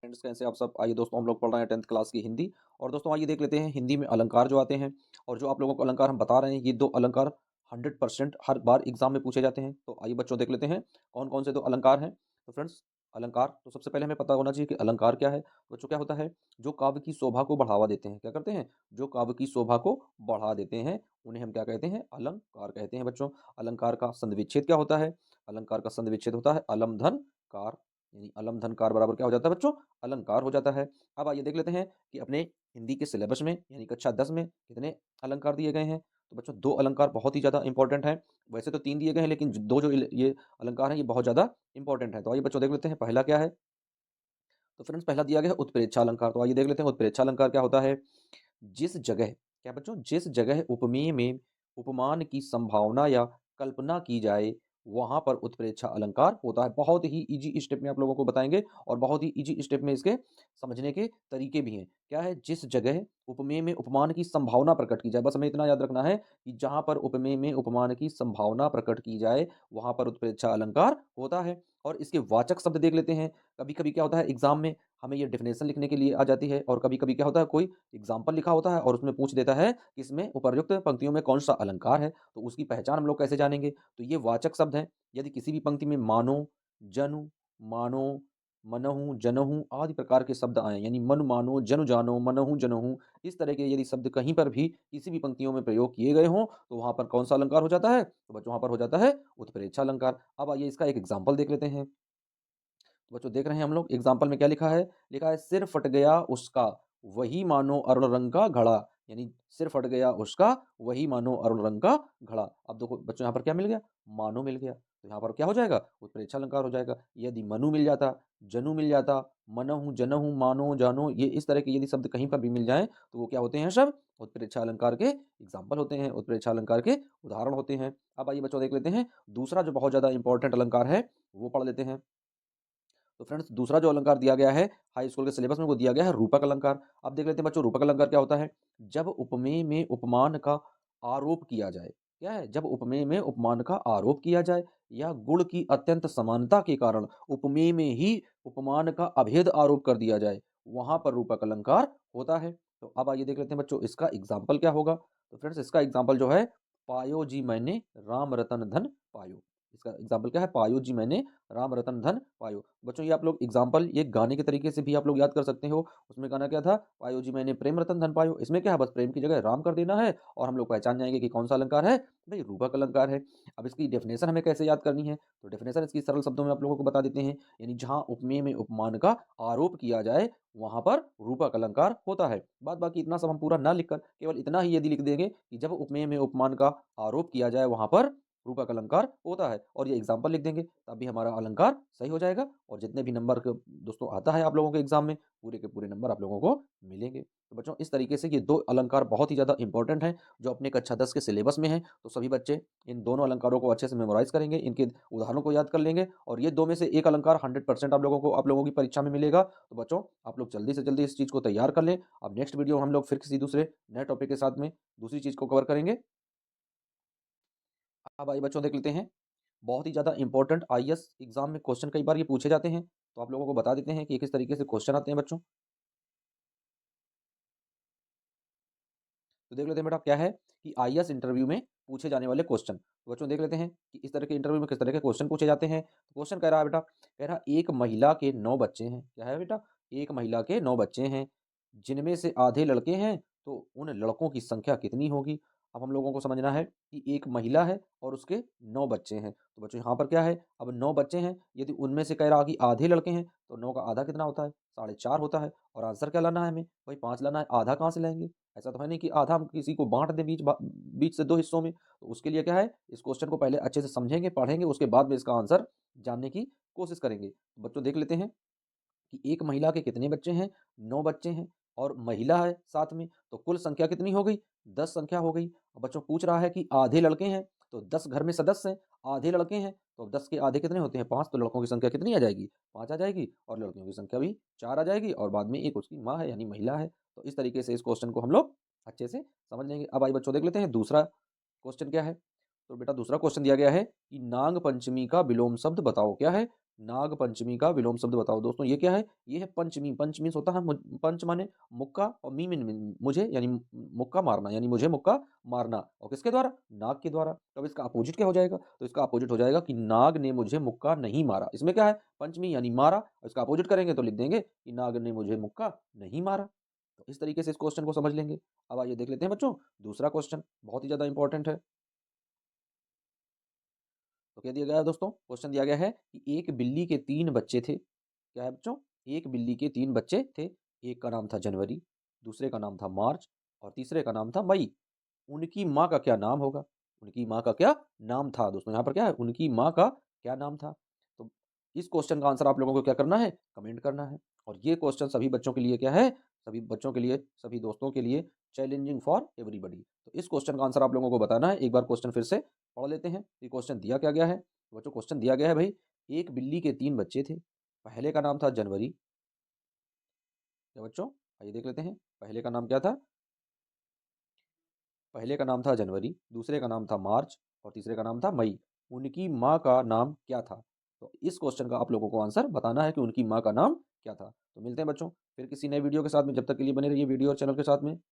Friends, कैसे आप सब। आइए दोस्तों, हम लोग पढ़ रहे हैं 10th क्लास की हिंदी। और दोस्तों आइए देख लेते हैं हिंदी में अलंकार जो आते हैं। और जो आप लोगों को अलंकार हम बता रहे हैं, ये दो अलंकार 100% हर बार एग्जाम में पूछे जाते हैं। तो आइए बच्चों देख लेते हैं कौन कौन से दो अलंकार हैं। तो फ्रेंड्स, अलंकार तो सबसे पहले हमें पता होना चाहिए कि अलंकार क्या है। तो बच्चों क्या होता है, जो काव्य की शोभा को बढ़ावा देते हैं। क्या करते हैं? जो काव्य की शोभा को बढ़ा देते हैं, उन्हें हम क्या कहते हैं? अलंकार कहते हैं बच्चों। अलंकार का संधि क्या होता है? अलंकार का संधि होता है अलम धन कार। यानी अलम धन कार बराबर क्या हो जाता है बच्चों? अलंकार हो जाता है। अब आइए देख लेते हैं कि अपने हिंदी के सिलेबस में यानी कक्षा 10 में कितने अलंकार दिए गए हैं। तो बच्चों दो अलंकार बहुत ही ज़्यादा इंपॉर्टेंट हैं। वैसे तो 3 दिए गए हैं, लेकिन दो जो ये अलंकार हैं, ये बहुत ज़्यादा इंपॉर्टेंट है। तो आइए बच्चों देख लेते हैं पहला क्या है। तो फ्रेंड्स, पहला दिया गया है उत्प्रेक्षा अलंकार। तो आइए देख लेते हैं उत्प्रेक्षा अलंकार क्या होता है। जिस जगह, क्या बच्चों, जिस जगह उपमेय में उपमान की संभावना या कल्पना की जाए, वहां पर उत्प्रेक्षा अलंकार होता है। बहुत ही इजी स्टेप में आप लोगों को बताएंगे और बहुत ही इजी स्टेप में इसके समझने के तरीके भी हैं। क्या है? जिस जगह उपमेय में उपमान की संभावना प्रकट की जाए। बस हमें इतना याद रखना है कि जहां पर उपमेय में उपमान की संभावना प्रकट की जाए, वहां पर उत्प्रेक्षा अलंकार होता है। और इसके वाचक शब्द देख लेते हैं। कभी कभी क्या होता है, एग्जाम में हमें ये डेफिनेशन लिखने के लिए आ जाती है, और कभी कभी क्या होता है, कोई एग्जाम्पल लिखा होता है और उसमें पूछ देता है कि इसमें उपर्युक्त पंक्तियों में कौन सा अलंकार है। तो उसकी पहचान हम लोग कैसे जानेंगे? तो ये वाचक शब्द हैं। यदि किसी भी पंक्ति में मानो, जनु, मानो, मनहु, जनहु आदि प्रकार के शब्द आए, यानी मन मानो, जनु जानो, मनहु जनहु, इस तरह के यदि शब्द कहीं पर भी किसी भी पंक्तियों में प्रयोग किए गए हों, तो वहां पर कौन सा अलंकार हो जाता है? तो बच्चों वहां पर हो जाता है उत्प्रेक्षा अलंकार। अब आइए इसका एक एग्जाम्पल देख लेते हैं। तो बच्चों देख रहे हैं हम लोग एग्जाम्पल में क्या लिखा है। लिखा है सिर फट गया उसका, वही मानो अरुण रंग का घड़ा। यानी सिर फट गया उसका, वही मानो अरुण रंग का घड़ा। अब देखो बच्चों, यहाँ पर क्या मिल गया? मानो मिल गया। तो यहाँ पर क्या हो जाएगा? उत्प्रेक्षा अलंकार हो जाएगा। यदि मनु मिल जाता, जनु मिल जाता, मनहु, जनहु, मानो, जानो, ये इस तरह के यदि शब्द कहीं पर भी मिल जाए, तो वो क्या होते हैं? सब उत्प्रेक्षा अलंकार के एग्जाम्पल होते हैं, उत्प्रेक्षा अलंकार के उदाहरण होते हैं। अब आइए बच्चों देख लेते हैं दूसरा जो बहुत ज्यादा इंपॉर्टेंट अलंकार है, वो पढ़ लेते हैं। तो फ्रेंड्स, दूसरा जो अलंकार दिया गया है हाई स्कूल के सिलेबस में, वो दिया गया है रूपक अलंकार। अब देख लेते हैं बच्चों, रूपक अलंकार क्या होता है। जब उपमेय में उपमान का आरोप किया जाए। क्या है? जब उपमेय में उपमान का आरोप किया जाए, या गुण की अत्यंत समानता के कारण उपमेय में ही उपमान का अभेद आरोप कर दिया जाए, वहां पर रूपक अलंकार होता है। तो अब आइए देख लेते हैं बच्चों, इसका एग्जाम्पल क्या होगा। तो फ्रेंड्स, इसका एग्जाम्पल जो है, पायो जी मैंने राम रतन धन पायो। इसका एग्जाम्पल क्या है? पायो जी मैंने राम रतन धन पायो। बच्चों ये आप लोग एग्जाम्पल ये गाने के तरीके से भी आप लोग याद कर सकते हो। उसमें गाना क्या था? पायो जी मैंने प्रेम रतन धन पायो। इसमें क्या है, बस प्रेम की जगह राम कर देना है, और हम लोग पहचान जाएंगे कि कौन सा अलंकार है। भाई रूपक अलंकार है। अब इसकी डेफिनेशन हमें कैसे याद करनी है? तो डेफिनेशन इसकी सरल शब्दों में आप लोगों को बता देते हैं। यानी जहां उपमेय में उपमान का आरोप किया जाए, वहां पर रूपक अलंकार होता है। बात बाकी इतना सब हम पूरा ना लिखकर केवल इतना ही यदि लिख देंगे कि जब उपमेय में उपमान का आरोप किया जाए, वहां पर रूपक अलंकार होता है, और ये एग्जाम्पल लिख देंगे, तब भी हमारा अलंकार सही हो जाएगा। और जितने भी नंबर दोस्तों आता है आप लोगों के एग्जाम में, पूरे के पूरे नंबर आप लोगों को मिलेंगे। तो बच्चों इस तरीके से ये दो अलंकार बहुत ही ज्यादा इंपॉर्टेंट हैं, जो अपने कक्षा 10 के सिलेबस में है। तो सभी बच्चे इन दोनों अलंकारों को अच्छे से मेमोराइज करेंगे, इनके उदाहरणों को याद कर लेंगे, और ये दो में से एक अलंकार 100% आप लोगों की परीक्षा में मिलेगा। तो बच्चों आप लोग जल्दी से जल्दी इस चीज को तैयार कर लें। अब नेक्स्ट वीडियो हम लोग फिर किसी दूसरे नए टॉपिक के साथ में दूसरी चीज को कवर करेंगे। अब आइए बच्चों देख लेते हैं, बहुत ही ज़्यादा इंपॉर्टेंट आईएएस एग्जाम में क्वेश्चन कई बार ये पूछे जाते हैं। तो आप लोगों को बता देते हैं कि किस तरीके से क्वेश्चन आते हैं बच्चों। तो देख लेते हैं बेटा क्या है कि आईएएस इंटरव्यू में पूछे जाने वाले क्वेश्चन। तो बच्चों देख लेते हैं कि इस तरह के इंटरव्यू में किस तरह के क्वेश्चन पूछे जाते हैं। तो क्वेश्चन कह रहा है बेटा, कह रहा एक महिला के 9 बच्चे हैं। क्या है बेटा? एक महिला के 9 बच्चे हैं, जिनमें से आधे लड़के हैं, तो उन लड़कों की संख्या कितनी होगी। अब हम लोगों को समझना है कि एक महिला है और उसके 9 बच्चे हैं। तो बच्चों यहाँ पर क्या है, अब 9 बच्चे हैं, यदि उनमें से कह रहा कि आधे लड़के हैं, तो 9 का आधा कितना होता है? 4.5 होता है। और आंसर क्या लाना है हमें? भाई 5 लाना है। आधा कहाँ से लाएंगे? ऐसा तो है नहीं कि आधा हम किसी को बाँट दें बीच से 2 हिस्सों में। तो उसके लिए क्या है, इस क्वेश्चन को पहले अच्छे से समझेंगे, पढ़ेंगे, उसके बाद में इसका आंसर जानने की कोशिश करेंगे। तो बच्चों देख लेते हैं कि एक महिला के कितने बच्चे हैं? 9 बच्चे हैं, और महिला है साथ में, तो कुल संख्या कितनी हो गई? 10 संख्या हो गई। अब बच्चों पूछ रहा है कि आधे लड़के हैं, तो 10 घर में सदस्य हैं, आधे लड़के हैं, तो 10 के आधे कितने होते हैं? 5, तो लड़कों की संख्या कितनी आ जाएगी? 5 आ जाएगी, और लड़कियों की संख्या भी 4 आ जाएगी, और बाद में एक उसकी माँ है यानी महिला है। तो इस तरीके से इस क्वेश्चन को हम लोग अच्छे से समझ लेंगे। अब आइए बच्चों देख लेते हैं दूसरा क्वेश्चन क्या है। तो बेटा दूसरा क्वेश्चन दिया गया है कि नाग पंचमी का विलोम शब्द बताओ। क्या है? नाग पंचमी का विलोम शब्द बताओ। दोस्तों ये क्या है? ये है पंचमी। पंच मीन्स होता है पंच माने मुक्का और मी मीन मुझे यानी मुक्का मारना, यानी मुझे मुक्का मारना। और किसके द्वारा? नाग के द्वारा। तब इसका अपोजिट क्या हो जाएगा? तो इसका अपोजिट हो जाएगा कि नाग ने मुझे मुक्का नहीं मारा। इसमें क्या है? पंचमी यानी मारा, और इसका अपोजिट करेंगे तो लिख देंगे कि नाग ने मुझे मुक्का नहीं मारा। तो इस तरीके से इस क्वेश्चन को समझ लेंगे। अब आइए देख लेते हैं बच्चों दूसरा क्वेश्चन, बहुत ही ज़्यादा इंपॉर्टेंट है। तो क्या दिया गया है दोस्तों? क्वेश्चन दिया गया है कि एक बिल्ली के 3 बच्चे थे। क्या है बच्चों? एक बिल्ली के 3 बच्चे थे। एक का नाम था जनवरी, दूसरे का नाम था मार्च और तीसरे का नाम था मई। उनकी माँ का क्या नाम होगा? उनकी माँ का क्या नाम था? दोस्तों यहाँ पर क्या है? उनकी माँ का क्या नाम था? तो इस क्वेश्चन का आंसर आप लोगों को क्या करना है? कमेंट करना है। और ये क्वेश्चन सभी बच्चों के लिए क्या है? सभी बच्चों के लिए, सभी दोस्तों के लिए चैलेंजिंग फॉर एवरीबॉडी। तो इस क्वेश्चन का आंसर आप लोगों को बताना है। एक बार क्वेश्चन फिर से पढ़ लेते हैं। ये क्वेश्चन दिया क्या गया है? तो बच्चों क्वेश्चन दिया गया है भाई, एक बिल्ली के 3 बच्चे थे। पहले का नाम था जनवरी। क्या बच्चों? आइए देख लेते हैं। पहले का नाम क्या था? पहले का नाम था जनवरी, दूसरे का नाम था मार्च और तीसरे का नाम था मई। उनकी माँ का नाम क्या था? तो इस क्वेश्चन का आप लोगों को आंसर बताना है कि उनकी माँ का नाम क्या था। तो मिलते हैं बच्चों फिर किसी नए वीडियो के साथ में। जब तक के लिए बने रहिए वीडियो और चैनल के साथ में।